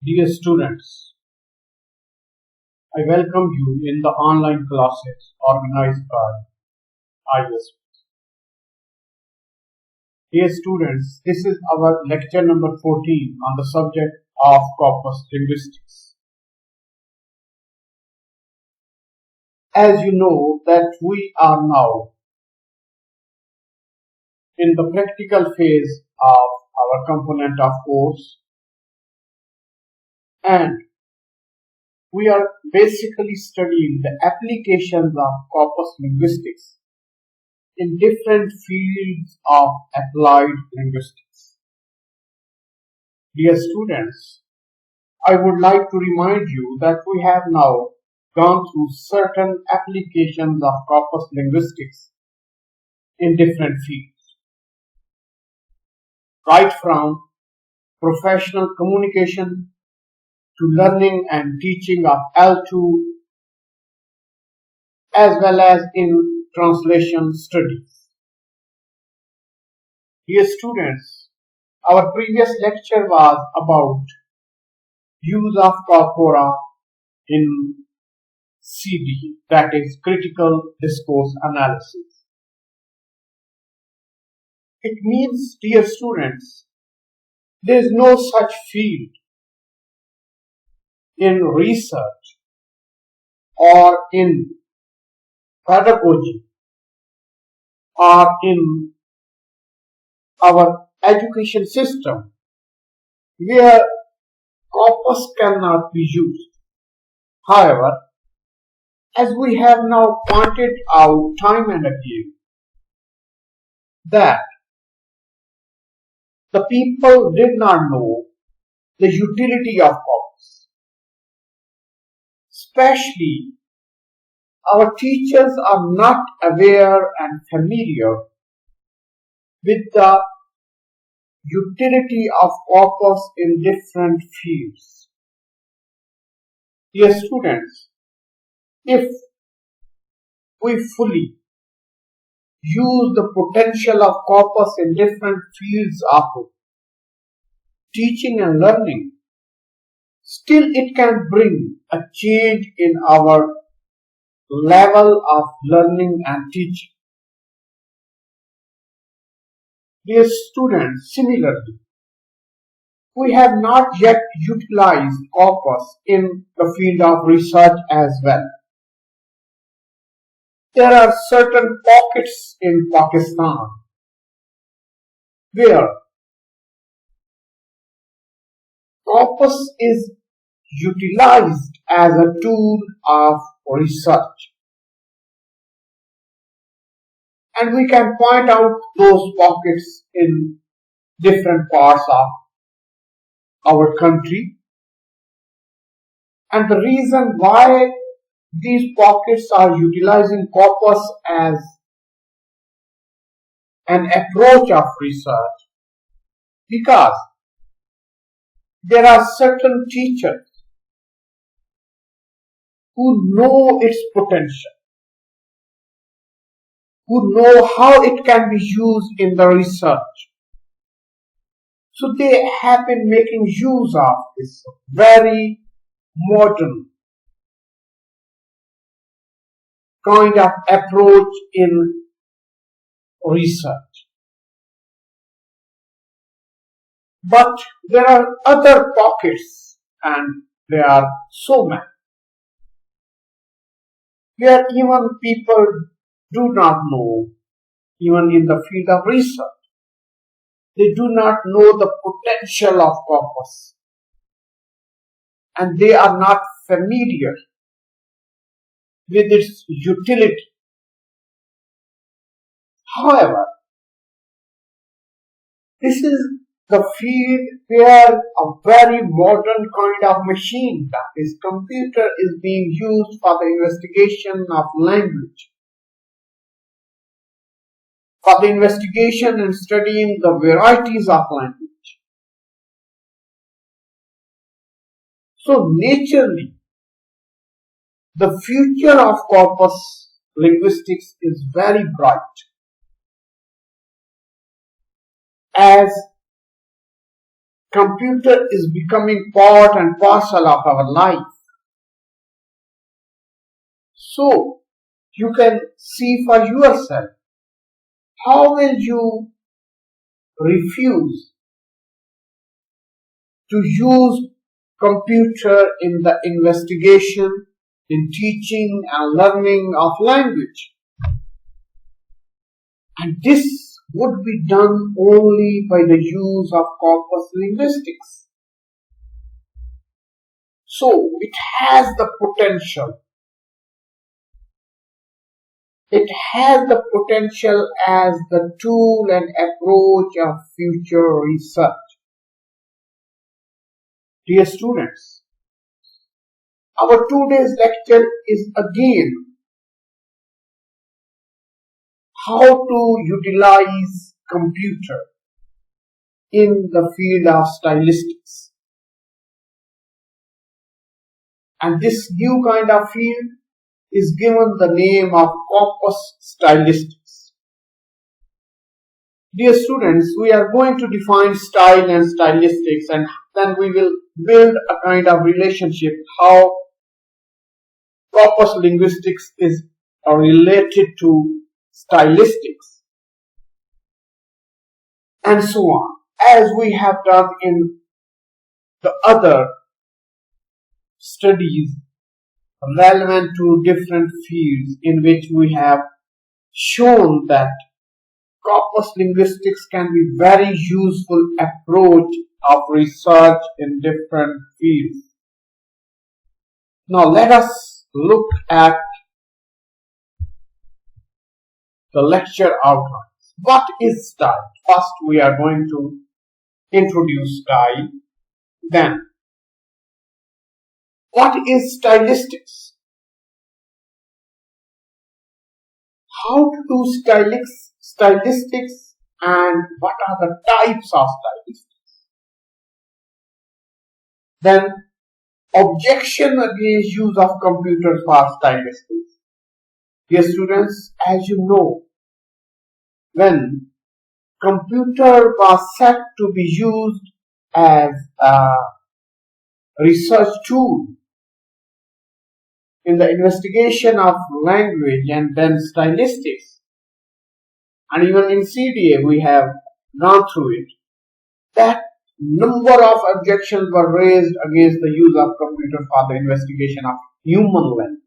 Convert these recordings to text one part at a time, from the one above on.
Dear students, I welcome you in the online classes organized by ISP. Dear students, this is our lecture number 14 on the subject of corpus linguistics. As you know that we are now in the practical phase of our component of course, and we are basically studying the applications of corpus linguistics in different fields of applied linguistics. Dear students, I would like to remind you that we have now gone through certain applications of corpus linguistics in different fields, right from professional communication to learning and teaching of L2, as well as in translation studies. Dear students, our previous lecture was about use of corpora in CD, that is critical discourse analysis. It means, dear students, there is no such field in research or in pedagogy or in our education system where corpus cannot be used. However, as we have now pointed out time and again, that the people did not know the utility of corpus. Especially, our teachers are not aware and familiar with the utility of corpus in different fields. Dear students, if we fully use the potential of corpus in different fields of teaching and learning, still it can bring a change in our level of learning and teaching. Dear students, similarly, we have not yet utilized corpus in the field of research as well. There are certain pockets in Pakistan where corpus is utilized as a tool of research. And we can point out those pockets in different parts of our country. And the reason why these pockets are utilizing corpus as an approach of research, because there are certain teachers who know its potential, who know how it can be used in the research. So they have been making use of this very modern kind of approach in research. But there are other pockets, and there are so many, where even people do not know, even in the field of research, they do not know the potential of corpus, and they are not familiar with its utility. However, this is the field where a very modern kind of machine, that is computer, is being used for the investigation of language, for the investigation and studying the varieties of language. So naturally, the future of corpus linguistics is very bright, as computer is becoming part and parcel of our life. So you can see for yourself, how will you refuse to use computer in the investigation, in teaching and learning of language? And this would be done only by the use of corpus linguistics. So it has the potential. It has the potential as the tool and approach of future research. Dear students, our today's lecture is again how to utilize computer in the field of stylistics. And this new kind of field is given the name of Corpus stylistics. Dear students, we are going to define style and stylistics, and then we will build a kind of relationship how corpus linguistics is related to stylistics, and so on, as we have done in the other studies relevant to different fields, in which we have shown that corpus linguistics can be very useful approach of research in different fields. Now let us look at the lecture outlines. What is style? First we are going to introduce style. Then, what is stylistics? How to do stylistics, and what are the types of stylistics? Then, objection against use of computers for stylistics. Dear students, as you know, when computer was set to be used as a research tool in the investigation of language and then stylistics, and even in CDA we have gone through it, that number of objections were raised against the use of computer for the investigation of human language.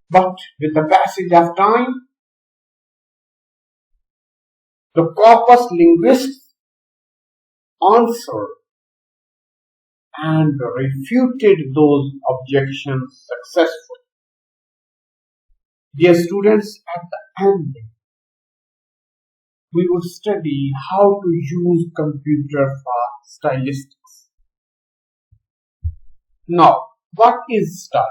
But with the passage of time, the corpus linguists answered and refuted those objections successfully. Dear students, at the end, we would study how to use computer for stylistics. Now, what is style?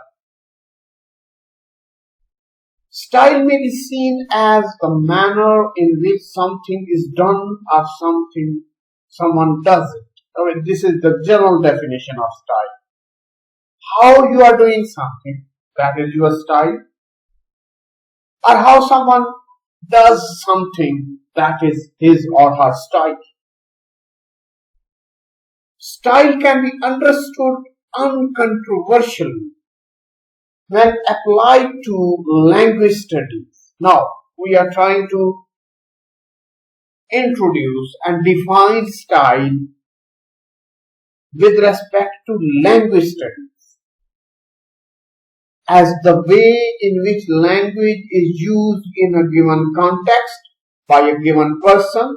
Style may be seen as the manner in which something is done or someone does it. I mean, this is the general definition of style. How you are doing something, that is your style. Or how someone does something, that is his or her style. Style can be understood uncontroversially when applied to language studies. Now, we are trying to introduce and define style with respect to language studies as the way in which language is used in a given context by a given person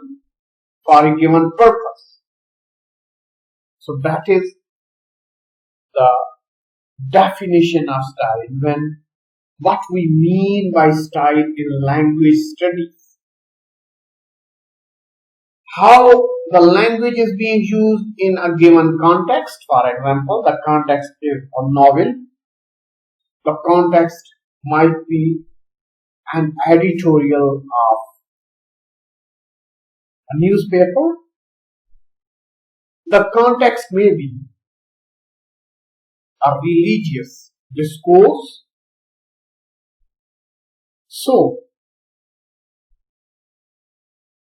for a given purpose. So that is the definition of style, when what we mean by style in language studies. How the language is being used in a given context. For example, the context is a novel. The context might be an editorial of a newspaper. The context may be a religious discourse. So,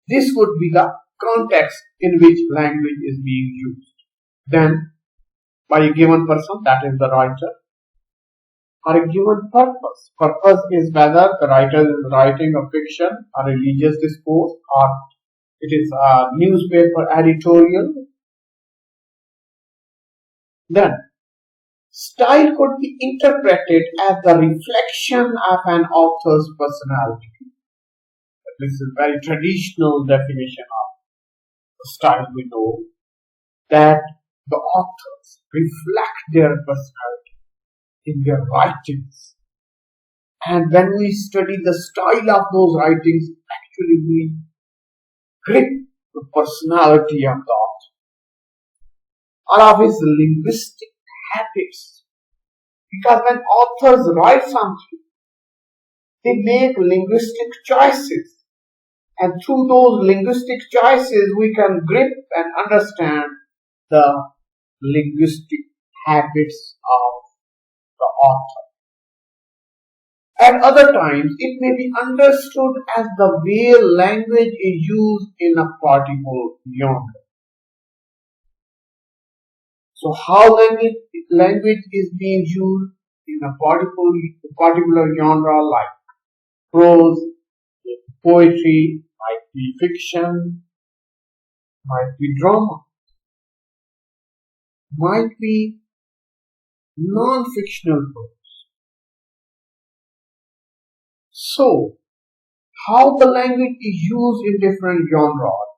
this would be the context in which language is being used. Then, by a given person, that is the writer, or a given purpose. Purpose is whether the writer is writing a fiction, a religious discourse, or it is a newspaper editorial. Then, style could be interpreted as the reflection of an author's personality. This is a very traditional definition of style. We know that the authors reflect their personality in their writings. And when we study the style of those writings, actually we grip the personality of the author or of his linguistic habits. Because when authors write something, they make linguistic choices. And through those linguistic choices, we can grip and understand the linguistic habits of the author. At other times, it may be understood as the way language is used in a particular genre. So, how language is being used in a particular genre, like prose, poetry, might be fiction, might be drama, might be non-fictional prose. So, how the language is used in different genres,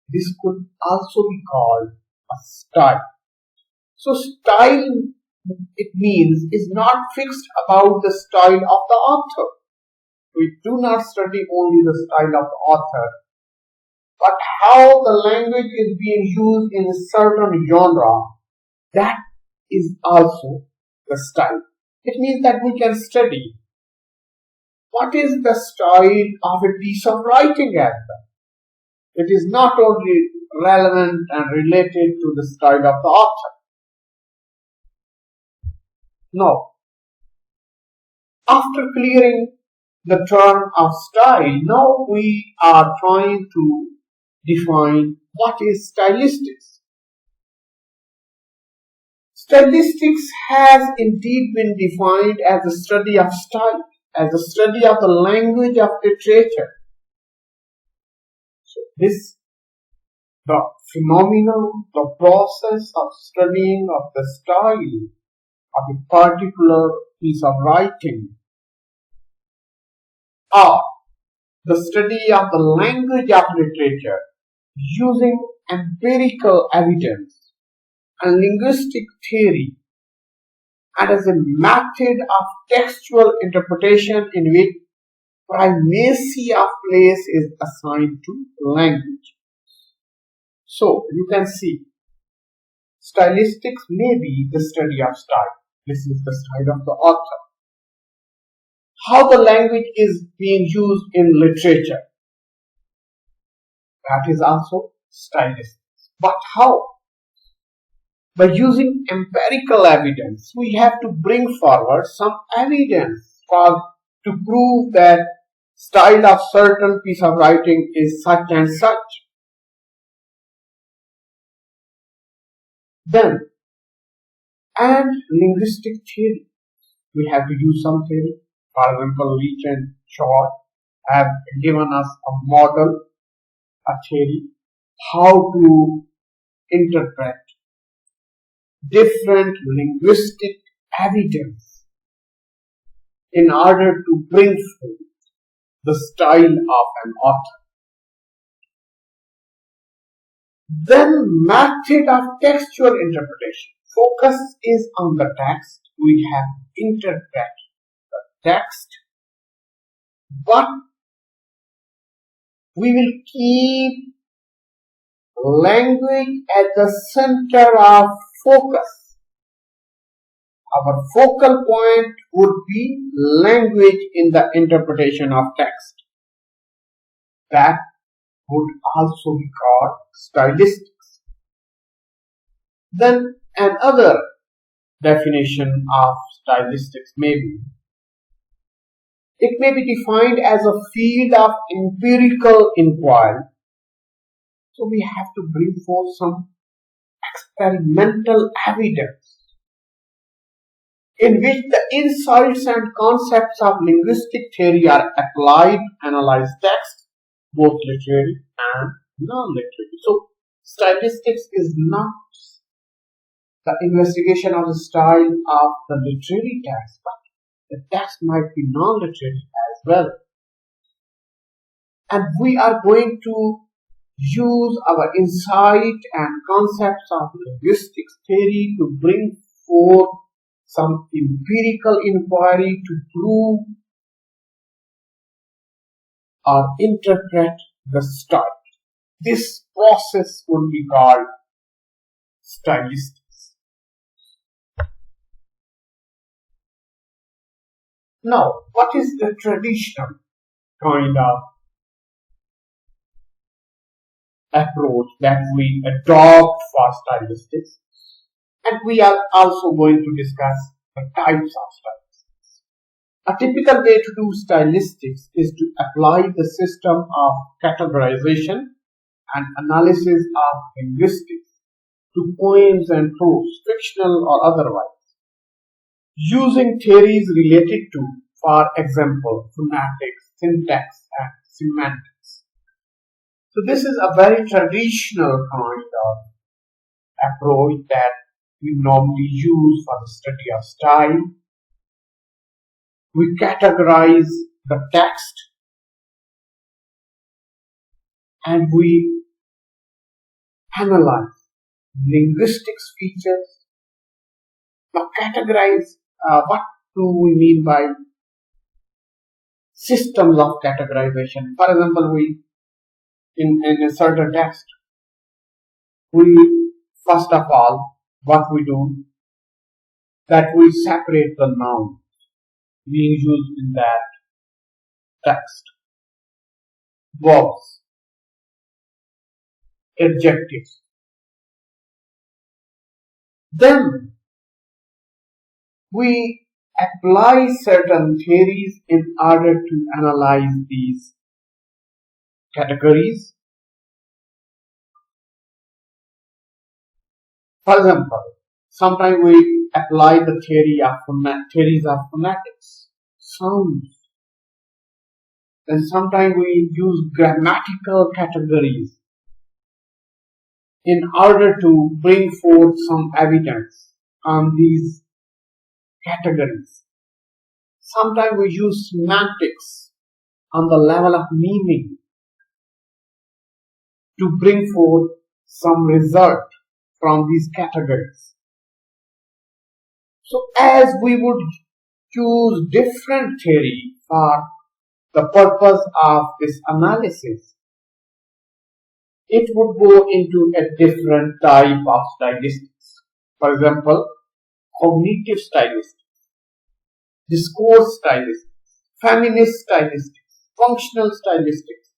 this could also be called a style. So, style, it means, is not fixed about the style of the author. We do not study only the style of the author, but how the language is being used in a certain genre, that is also the style. It means that we can study what is the style of a piece of writing as well. It is not only relevant and related to the style of the author. No. After clearing the term of style, now we are trying to define what is stylistics. Stylistics has indeed been defined as a study of style, as a study of the language of literature. So this, the phenomenon, the process of studying of the style of a particular piece of writing, or the study of the language of literature using empirical evidence and linguistic theory, and as a method of textual interpretation in which primacy of place is assigned to language. So you can see, stylistics may be the study of style. This is the style of the author. How the language is being used in literature, that is also stylistics. But how? By using empirical evidence, we have to bring forward some evidence to prove that style of certain piece of writing is such and such. Then, and linguistic theory. We have to use some theory. For example, Leach and Shaw have given us a model, a theory, how to interpret different linguistic evidence in order to bring forth the style of an author. Then, method of textual interpretation. Focus is on the text. We have to interpret the text, but we will keep language at the center of focus. Our focal point would be language in the interpretation of text. That would also be called stylistics. Then another definition of stylistics may be, it may be defined as a field of empirical inquiry So we have to bring forth some experimental evidence in which the insights and concepts of linguistic theory are applied, analyze text, both literary and non-literary. So stylistics is not the investigation of the style of the literary text, but the text might be non-literary as well. And we are going to use our insight and concepts of linguistics theory to bring forth some empirical inquiry to prove or interpret the style. This process would be called stylistics. Now, what is the traditional kind of approach that we adopt for stylistics? And we are also going to discuss the types of stylistics. A typical way to do stylistics is to apply the system of categorization and analysis of linguistics to poems and prose, fictional or otherwise, using theories related to, for example, phonetics, syntax, and semantics. So this is a very traditional kind of approach that we normally use for the study of style. We categorize the text and we analyze linguistics features. Now categorize, what do we mean by systems of categorization? For example, in a certain text, we first of all, what we do, that we separate the nouns being used in that text, verbs, adjectives. Then we apply certain theories in order to analyze these categories. For example, sometimes we apply the theories of phonetics, sounds. Then sometimes we use grammatical categories in order to bring forth some evidence on these categories. Sometimes we use semantics on the level of meaning to bring forth some result from these categories. So as we would choose different theory for the purpose of this analysis, it would go into a different type of stylistics. For example, cognitive stylistics, discourse stylistics, feminist stylistics, functional stylistics,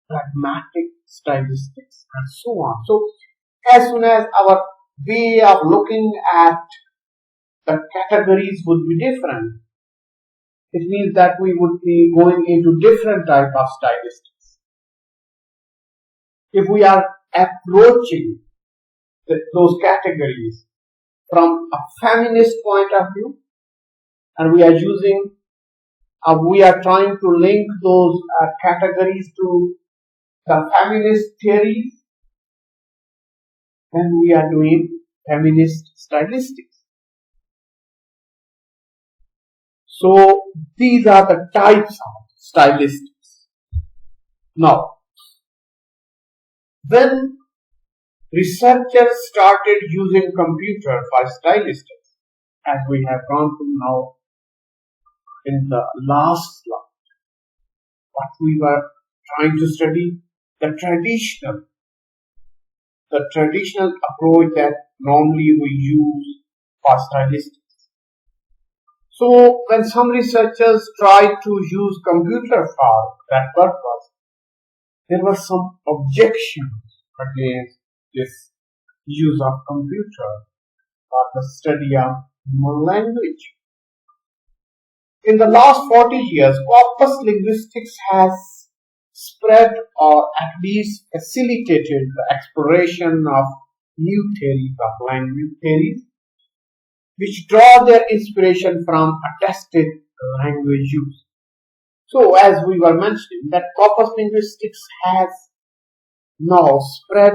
pragmatic stylistics, and so on. So as soon as our way of looking at the categories would be different, it means that we would be going into different type of stylistics. If we are approaching those categories from a feminist point of view, and we are trying to link those categories to the feminist theories, then we are doing feminist stylistics. So these are the types of stylistics. Now, when researchers started using computer for stylistics, as we have gone through now in the last slide, what we were trying to study, the traditional approach that normally we use for stylistics. So when some researchers tried to use computer for that purpose, there were some objections against this use of computer for the study of human language. In the last 40 years, corpus linguistics has spread or at least facilitated the exploration of new theories of language theories, which draw their inspiration from attested language use. So, as we were mentioning, that corpus linguistics has now spread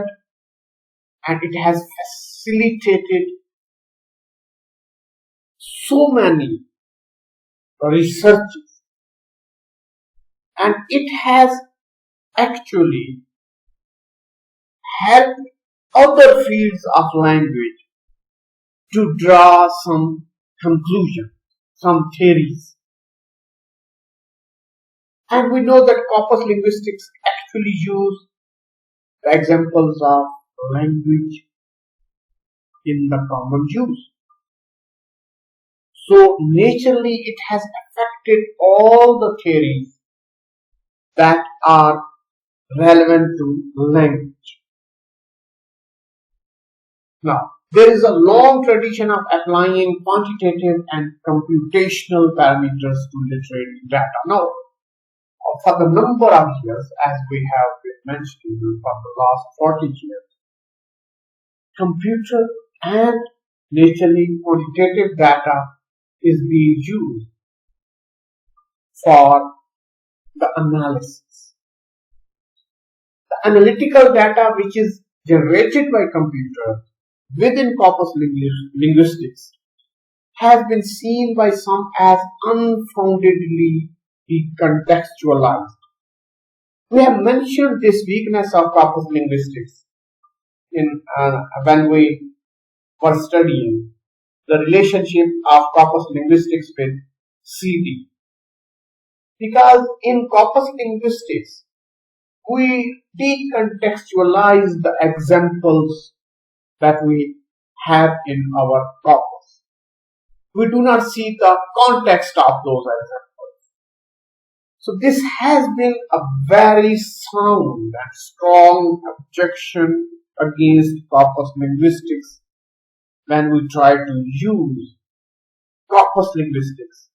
and it has facilitated so many researches, and it has actually helped other fields of language to draw some conclusions, some theories. And we know that corpus linguistics actually use the examples of language in the common use. So naturally it has affected all the theories that are relevant to language. Now, there is a long tradition of applying quantitative and computational parameters to literary data. Now, for the number of years, as we have been mentioning for the last 40 years, computer and naturally quantitative data is being used for the analysis. The analytical data which is generated by computer within corpus linguistics has been seen by some as unfoundedly decontextualized. We have mentioned this weakness of corpus linguistics when we were studying the relationship of corpus linguistics with CD. Because in corpus linguistics, we decontextualize the examples that we have in our corpus. We do not see the context of those examples. So this has been a very sound and strong objection against corpus linguistics when we try to use corpus linguistics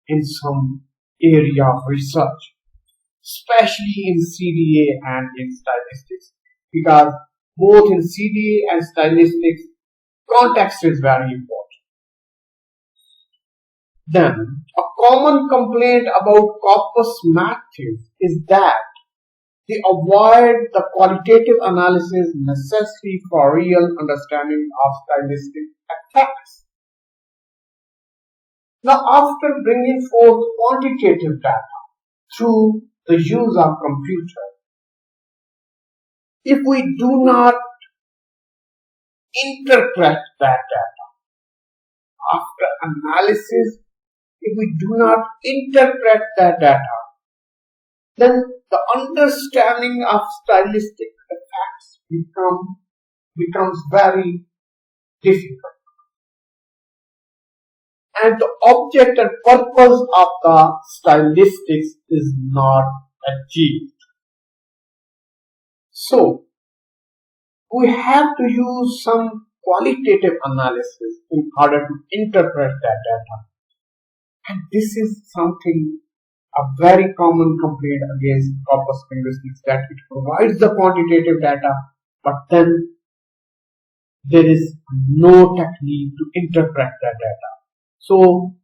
in some area of research, especially in CDA and in stylistics, because both in CDA and stylistics, context is very important. Then, a common complaint about corpus methods is that they avoid the qualitative analysis necessary for real understanding of stylistic effects. Now, after bringing forth quantitative data through the use of computer, if we do not interpret that data after analysis, if we do not interpret that data, then the understanding of stylistic effects becomes very difficult. And the object and purpose of the stylistics is not achieved. So, we have to use some qualitative analysis in order to interpret that data. And this is something, a very common complaint against corpus linguistics, that it provides the quantitative data, but then there is no technique to interpret that data. So,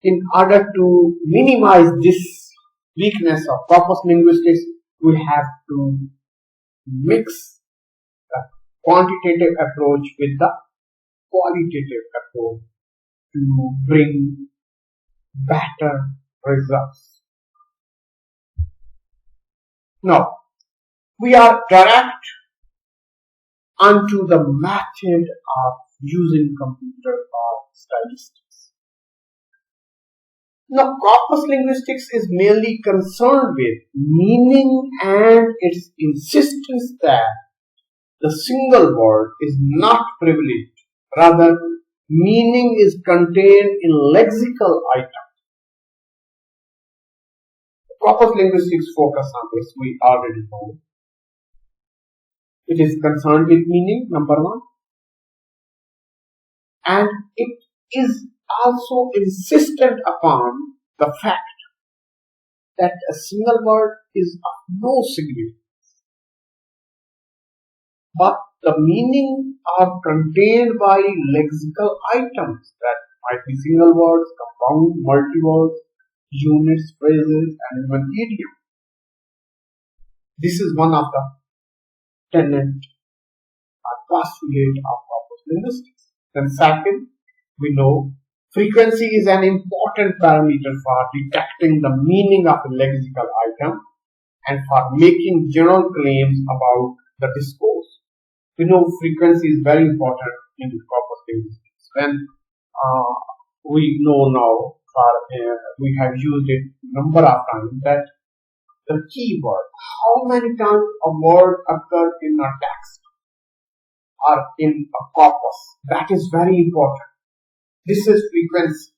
in order to minimize this weakness of corpus linguistics, we have to mix the quantitative approach with the qualitative approach to bring better results. Now, we are direct onto the method of using computer or stylistics. Now, corpus linguistics is merely concerned with meaning and its insistence that the single word is not privileged. Rather, meaning is contained in lexical items. Corpus linguistics focus on this, we already know. It is concerned with meaning, number one. And it is also insistent upon the fact that a single word is of no significance, but the meaning are contained by lexical items that might be single words, compound, multi-words, units, phrases, and even idioms. This is one of the tenet or postulate of corpus linguistics. Then second, we know frequency is an important parameter for detecting the meaning of a lexical item and for making general claims about the discourse. We know frequency is very important in corpus linguistics. When we know now, we have used it number of times, that the keyword, how many times a word occurs in a text or in a corpus, that is very important. This is frequency.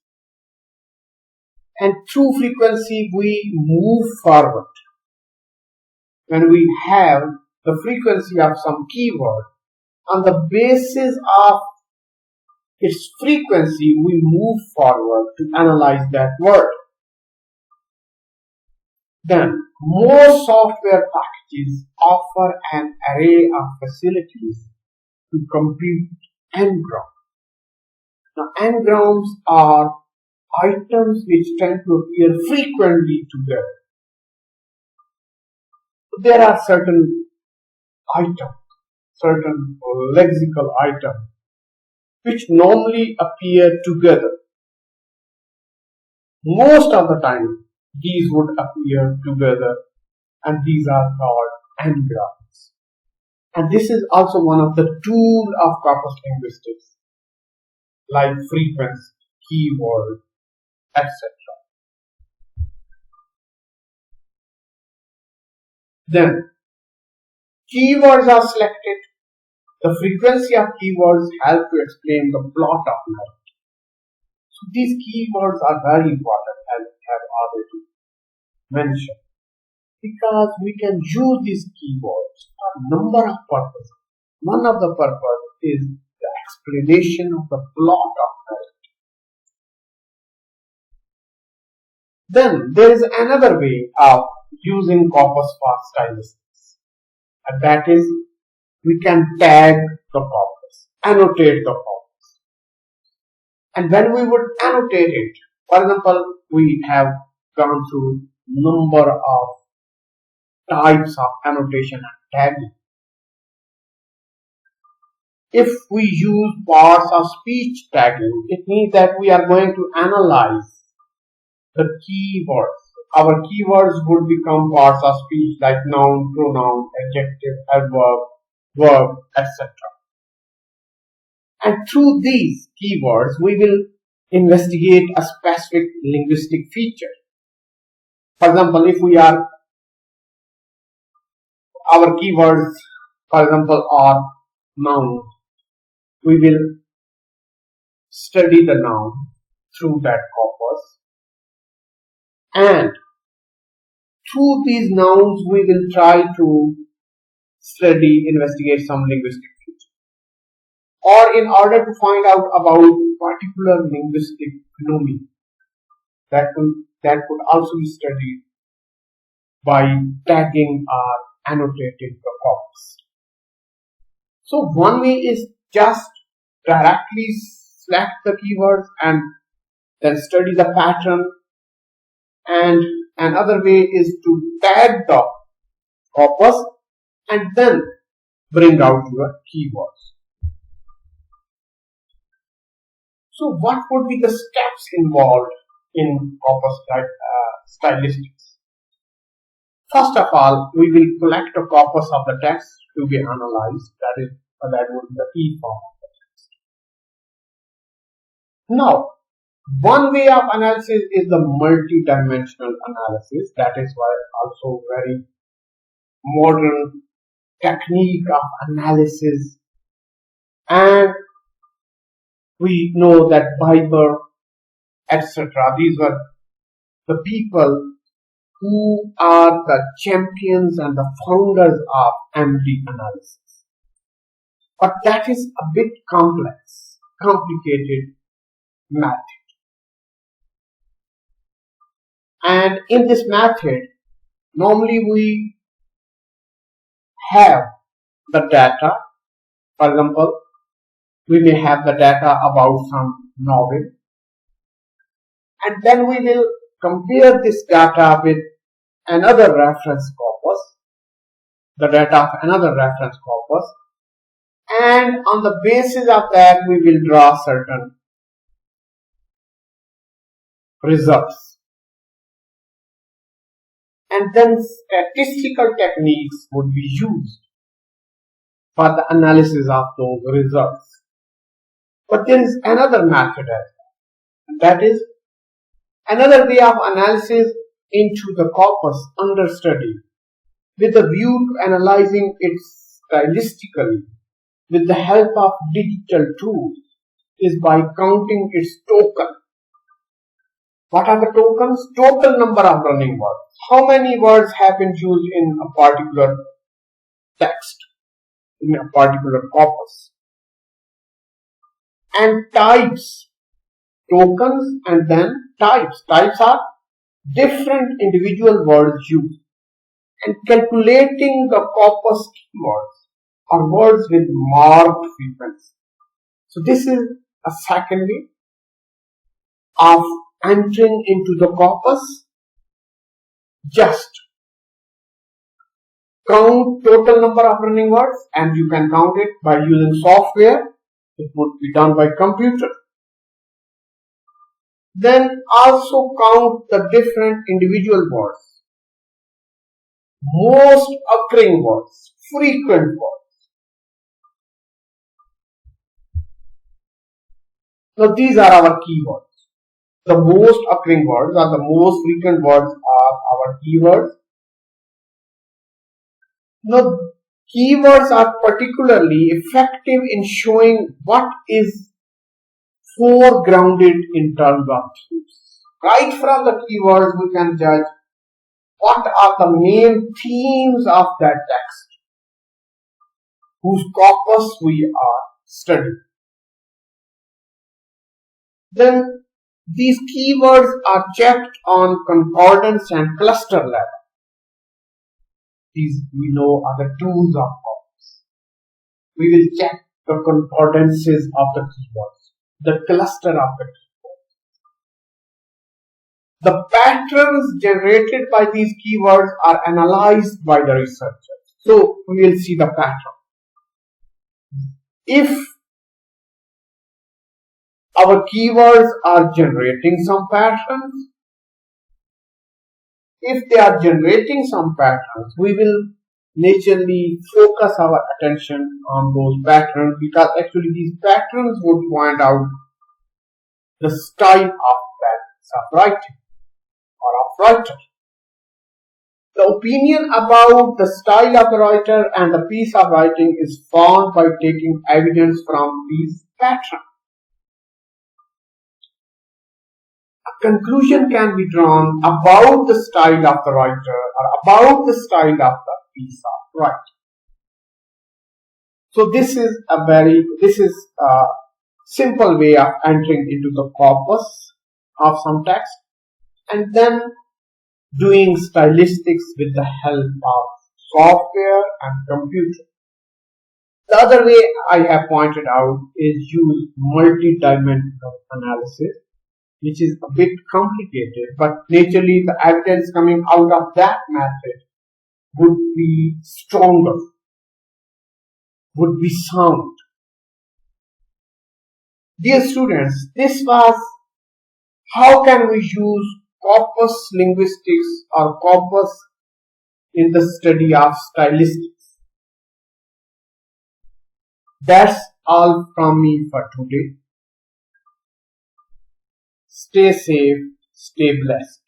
And through frequency, we move forward. When we have the frequency of some keyword, on the basis of its frequency, we move forward to analyze that word. Then, most software packages offer an array of facilities to compute n-grams. Now, n-grams are items which tend to appear frequently together. There are certain items, certain lexical items, which normally appear together. Most of the time, these would appear together, and these are called n-grams. And this is also one of the tools of corpus linguistics, like frequency, keyword, etc. Then, keywords are selected. The frequency of keywords help to explain the plot of narrative. So these keywords are very important, as we have already mentioned, because we can use these keywords for a number of purposes. One of the purposes is the explanation of the plot of narrative. Then there is another way of using corpus for stylistics, and that is we can tag the corpus, annotate the corpus. And when we would annotate it, for example, we have gone through number of types of annotation and tagging. If we use parts of speech tagging, it means that we are going to analyze the keywords. Our keywords would become parts of speech like noun, pronoun, adjective, adverb, verb, etc. And through these keywords, we will investigate a specific linguistic feature. For example, if our keywords, for example, are noun, we will study the noun through that corpus, and through these nouns we will try to investigate some linguistic feature, or in order to find out about particular linguistic phenomena that could also be studied by tagging or annotating the corpus. So one way is just directly select the keywords and then study the pattern, and another way is to tag the corpus and then bring out your keywords. So what would be the steps involved in corpus stylistics? First of all, we will collect a corpus of the text to be analyzed. That would be the key form of the text. Now, one way of analysis is the multi-dimensional analysis. That is why also very modern technique of analysis, and we know that Bible, etc. These were the people who are the champions and the founders of MD analysis. But that is a bit complex, complicated method. And in this method, normally we have the data. For example, we may have the data about some novel, and then we will compare this data with another reference corpus, the data of another reference corpus, and on the basis of that we will draw certain results. And then statistical techniques would be used for the analysis of those results. But there is another method as well. That is another way of analysis into the corpus under study with a view to analyzing it stylistically with the help of digital tools is by counting its token. What are the tokens? Total number of running words. How many words have been used in a particular text, in a particular corpus. And types. Tokens and then types. Types are different individual words used. And calculating the corpus keywords or words with marked frequency. So this is a second way of entering into the corpus. Just count total number of running words, and you can count it by using software. It would be done by computer. Then also count the different individual words, most occurring words, frequent words. Now these are our keywords. The most occurring words or the most frequent words are our keywords. Now, keywords are particularly effective in showing what is foregrounded in terms of themes. Right from the keywords, we can judge what are the main themes of that text, whose corpus we are studying. Then, these keywords are checked on concordance and cluster level. These we know are the tools of corpus. We will check the concordances of the keywords, the cluster of the keywords. The patterns generated by these keywords are analyzed by the researchers. So we will see the pattern. If our keywords are generating some patterns, if they are generating some patterns, we will naturally focus our attention on those patterns, because actually these patterns would point out the style of that writing or of writer. The opinion about the style of the writer and the piece of writing is formed by taking evidence from these patterns. Conclusion can be drawn about the style of the writer or about the style of the piece of writing. So this is a simple way of entering into the corpus of some text and then doing stylistics with the help of software and computer. The other way I have pointed out is use multi-dimensional analysis, which is a bit complicated, but naturally the evidence coming out of that method would be stronger, would be sound. Dear students, this was how can we use corpus linguistics or corpus in the study of stylistics. That's all from me for today. Stay safe, stay blessed.